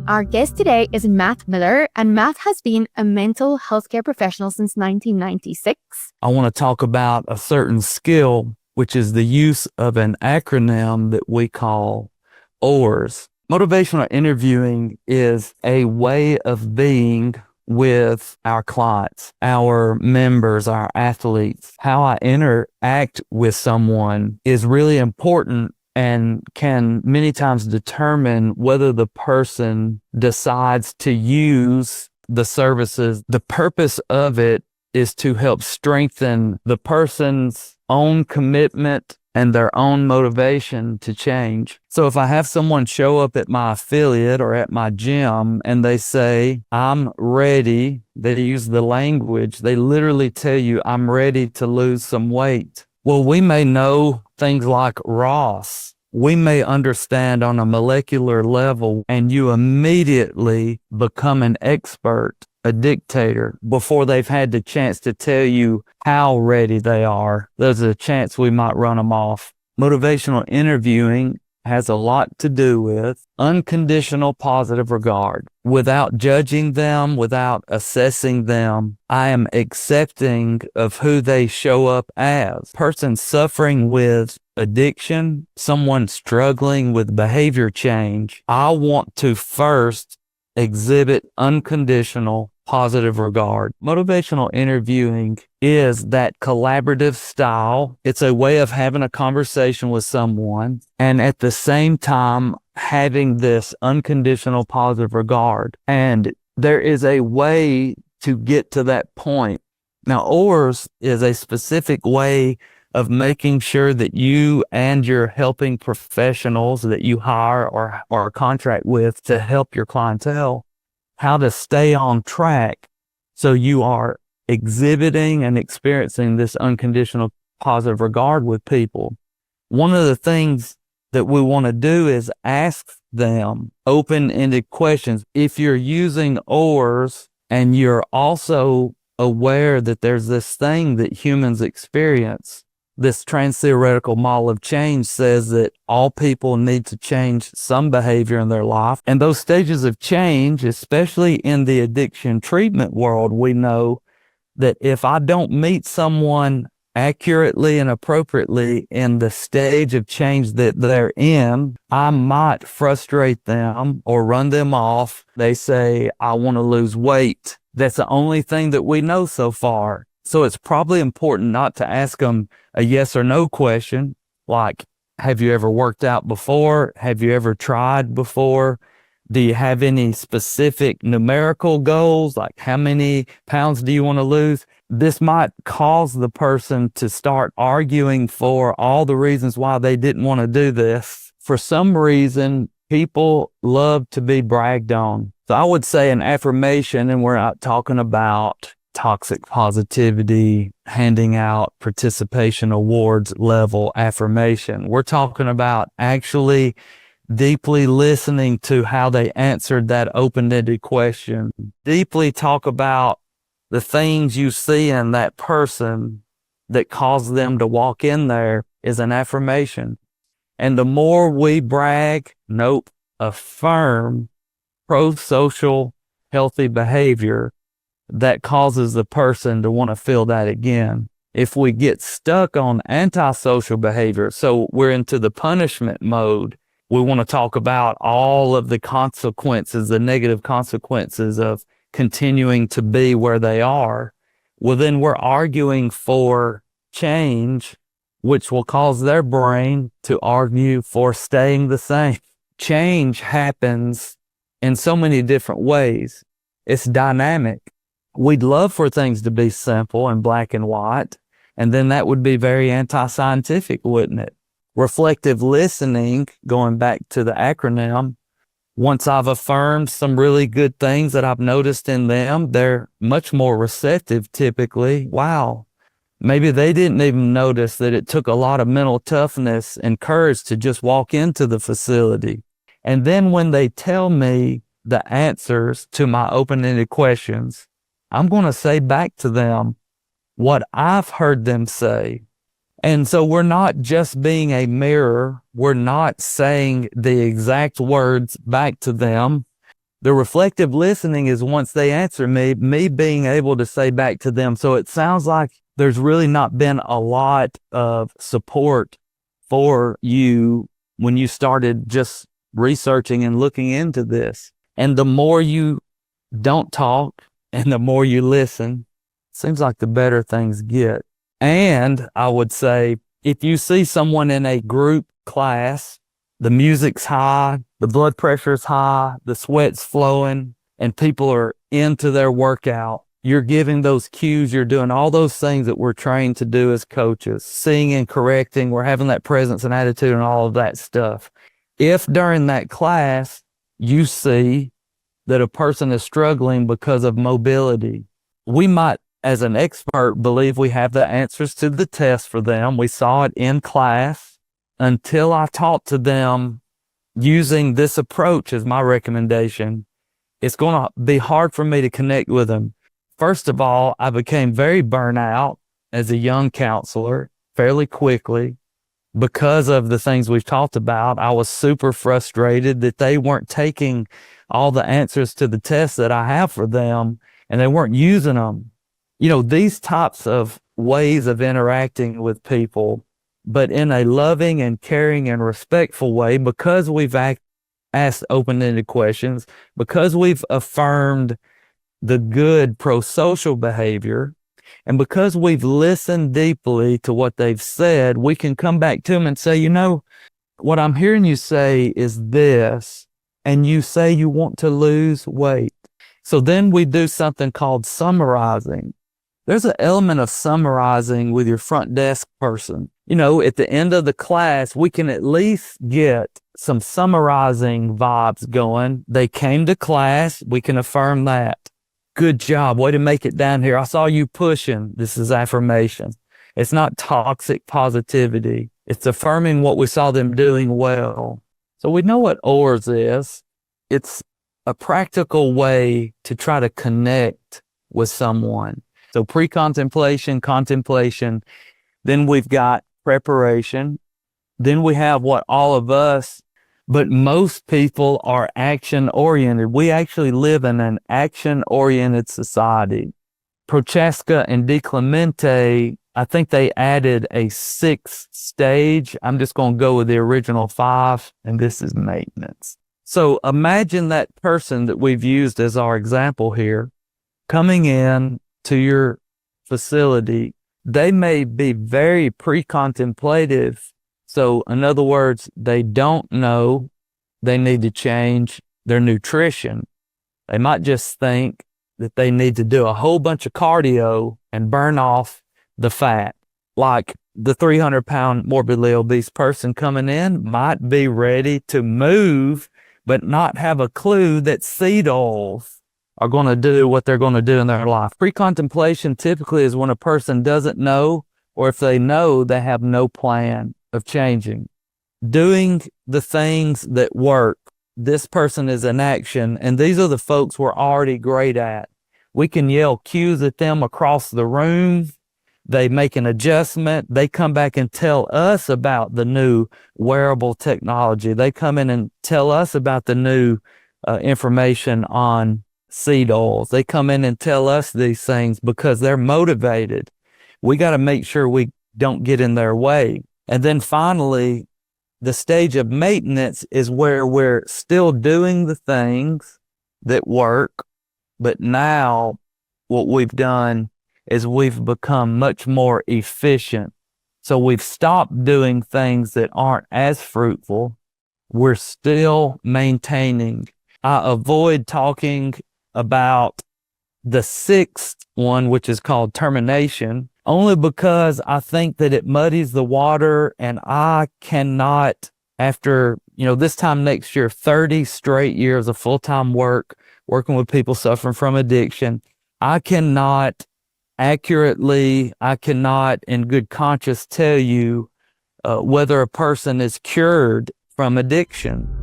Our guest today is Matt Miller, and Matt has been a mental healthcare professional since 1996. I want to talk about a certain skill, which is the use of an acronym that we call OARS. Motivational interviewing is a way of being with our clients, our members, our athletes. How I interact with someone is really important and can many times determine whether the person decides to use the services. The purpose of it is to help strengthen the person's own commitment and their own motivation to change. So if I have someone show up at my affiliate or at my gym and they say, I'm ready, they use the language, they literally tell you, I'm ready to lose some weight. Well, we may know things like ROS. We may understand on a molecular level, and you immediately become an expert, a dictator, before they've had the chance to tell you how ready they are. There's a chance we might run them off. Motivational interviewing has a lot to do with unconditional positive regard. Without judging them, without assessing them, I am accepting of who they show up as. Person suffering with addiction, someone struggling with behavior change, I want to first exhibit unconditional positive regard. Motivational interviewing is that collaborative style. It's a way of having a conversation with someone and at the same time having this unconditional positive regard. And there is a way to get to that point. Now, OARS is a specific way of making sure that you and your helping professionals that you hire or contract with to help your clientele, how to stay on track so you are exhibiting and experiencing this unconditional positive regard with people. One of the things that we want to do is ask them open-ended questions. If you're using OARS and you're also aware that there's this thing that humans experience, this Transtheoretical Model of Change says that all people need to change some behavior in their life. And those stages of change, especially in the addiction treatment world, we know that if I don't meet someone accurately and appropriately in the stage of change that they're in, I might frustrate them or run them off. They say, I want to lose weight. That's the only thing that we know so far. So it's probably important not to ask them a yes or no question, like, have you ever worked out before? Have you ever tried before? Do you have any specific numerical goals? Like, how many pounds do you want to lose? This might cause the person to start arguing for all the reasons why they didn't want to do this. For some reason, people love to be bragged on. So I would say an affirmation, and we're not talking about toxic positivity, handing out participation awards level affirmation. We're talking about actually deeply listening to how they answered that open-ended question. Deeply talk about the things you see in that person that caused them to walk in there is an affirmation. And the more we brag, affirm pro-social healthy behavior, that causes the person to want to feel that again. If we get stuck on antisocial behavior, so we're into the punishment mode, we want to talk about all of the consequences, the negative consequences of continuing to be where they are. Well, then we're arguing for change, which will cause their brain to argue for staying the same. Change happens in so many different ways. It's dynamic. We'd love for things to be simple and black and white, and then that would be very anti-scientific, wouldn't it? Reflective listening, going back to the acronym, once I've affirmed some really good things that I've noticed in them, they're much more receptive typically. Wow, maybe they didn't even notice that it took a lot of mental toughness and courage to just walk into the facility. And then when they tell me the answers to my open-ended questions, I'm going to say back to them what I've heard them say. And so we're not just being a mirror. We're not saying the exact words back to them. The reflective listening is once they answer me being able to say back to them. So it sounds like there's really not been a lot of support for you when you started just researching and looking into this. And the more you don't talk and the more you listen, seems like the better things get. And I would say, if you see someone in a group class, the music's high, the blood pressure's high, the sweat's flowing, and people are into their workout, you're giving those cues, you're doing all those things that we're trained to do as coaches, seeing and correcting, we're having that presence and attitude and all of that stuff. If during that class you see that a person is struggling because of mobility, we might, as an expert, believe we have the answers to the test for them. We saw it in class. Until I taught to them using this approach as my recommendation, it's going to be hard for me to connect with them. First of all, I became very burnt out as a young counselor fairly quickly because of the things we've talked about. I was super frustrated that they weren't taking all the answers to the tests that I have for them and they weren't using them. You know, these types of ways of interacting with people, but in a loving and caring and respectful way, because we've asked open-ended questions, because we've affirmed the good pro-social behavior, and because we've listened deeply to what they've said, we can come back to them and say, you know, what I'm hearing you say is this, and you say you want to lose weight. So then we do something called summarizing. There's an element of summarizing with your front desk person. You know, at the end of the class, we can at least get some summarizing vibes going. They came to class. We can affirm that. Good job. Way to make it down here. I saw you pushing. This is affirmation. It's not toxic positivity. It's affirming what we saw them doing well. So we know what OARS is. It's a practical way to try to connect with someone. So pre-contemplation, contemplation, then we've got preparation. Then we have what all of us, but most people are action-oriented. We actually live in an action-oriented society. Prochaska and DiClemente, I think they added a sixth stage. I'm just going to go with the original 5, and this is maintenance. So imagine that person that we've used as our example here coming in to your facility. They may be very pre-contemplative. So in other words, they don't know they need to change their nutrition. They might just think that they need to do a whole bunch of cardio and burn off the fat. Like the 300-pound morbidly obese person coming in might be ready to move, but not have a clue that seed oils are going to do what they're going to do in their life. Pre-contemplation typically is when a person doesn't know, or if they know, they have no plan of changing. Doing the things that work. This person is in action, and these are the folks we're already great at. We can yell cues at them across the room. They make an adjustment. They come back and tell us about the new wearable technology. They come in and tell us about the new information on seed oils. They come in and tell us these things because they're motivated. We got to make sure we don't get in their way. And then finally, the stage of maintenance is where we're still doing the things that work, but now what we've done is we've become much more efficient. So we've stopped doing things that aren't as fruitful. We're still maintaining. I avoid talking about the sixth one, which is called termination, only because I think that it muddies the water, and I cannot, after, this time next year, 30 straight years of full-time work, working with people suffering from addiction, I cannot in good conscience tell you whether a person is cured from addiction.